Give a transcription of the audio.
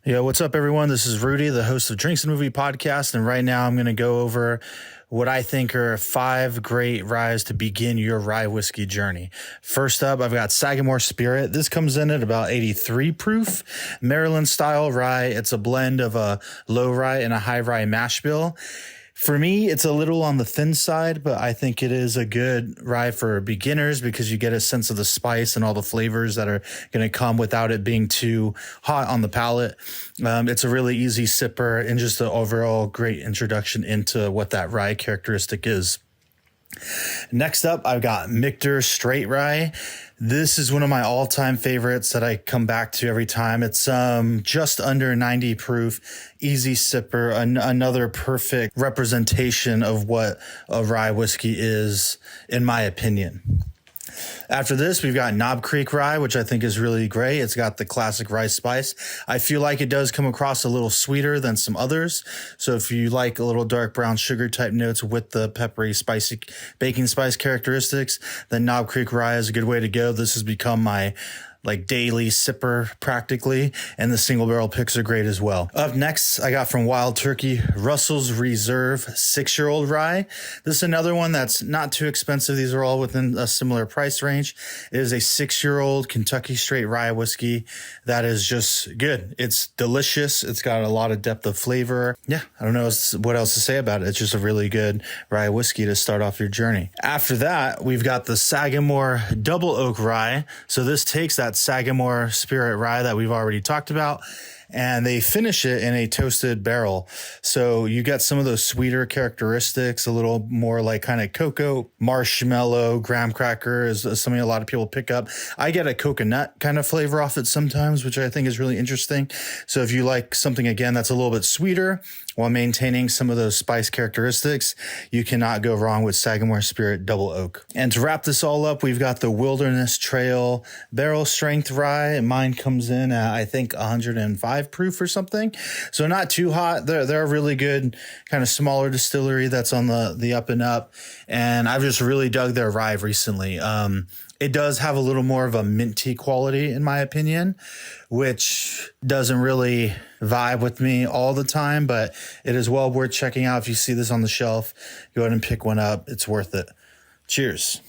Yo, what's up, everyone? This is Rudy, the host of Drinks and Movie Podcast, and right now I'm going to go over what I think are 5 great ryes to begin your rye whiskey journey. First up, I've got Sagamore Spirit. This comes in at about 83 proof, Maryland-style rye. It's a blend of a low rye and a high rye mash bill. For me, it's a little on the thin side, but I think it is a good rye for beginners because you get a sense of the spice and all the flavors that are going to come without it being too hot on the palate. It's a really easy sipper and just an overall great introduction into what that rye characteristic is. Next up, I've got Michter Straight Rye. This is one of my all-time favorites that I come back to every time. It's just under 90 proof, easy sipper, another perfect representation of what a rye whiskey is, in my opinion. After this, we've got Knob Creek Rye, which I think is really great. It's got the classic rye spice. I feel like it does come across a little sweeter than some others. So if you like a little dark brown sugar type notes with the peppery, spicy baking spice characteristics, then Knob Creek Rye is a good way to go. This has become my daily sipper practically, and the single barrel picks are great as well. Up next, I got from Wild Turkey, Russell's Reserve 6-year-old rye. This is another one that's not too expensive. These are all within a similar price range. It is a 6-year-old Kentucky straight rye whiskey that is just good. It's delicious. It's got a lot of depth of flavor. Yeah, I don't know what else to say about it. It's just a really good rye whiskey to start off your journey. After that, we've got the Sagamore Double Oak Rye. So this takes that Sagamore Spirit Rye that we've already talked about, and they finish it in a toasted barrel. So you get some of those sweeter characteristics, a little more like kind of cocoa, marshmallow, graham cracker is something a lot of people pick up. I get a coconut kind of flavor off it sometimes, which I think is really interesting. So if you like something, again, that's a little bit sweeter while maintaining some of those spice characteristics, you cannot go wrong with Sagamore Spirit Double Oak. And to wrap this all up, we've got the Wilderness Trail Barrel Strength Rye. Mine comes in at, I think, 105 proof or something. So not too hot. They're a really good kind of smaller distillery that's on the up and up. And I've just really dug their rye recently. It does have a little more of a minty quality, in my opinion, which doesn't really vibe with me all the time, but it is well worth checking out. If you see this on the shelf, go ahead and pick one up. It's worth it. Cheers.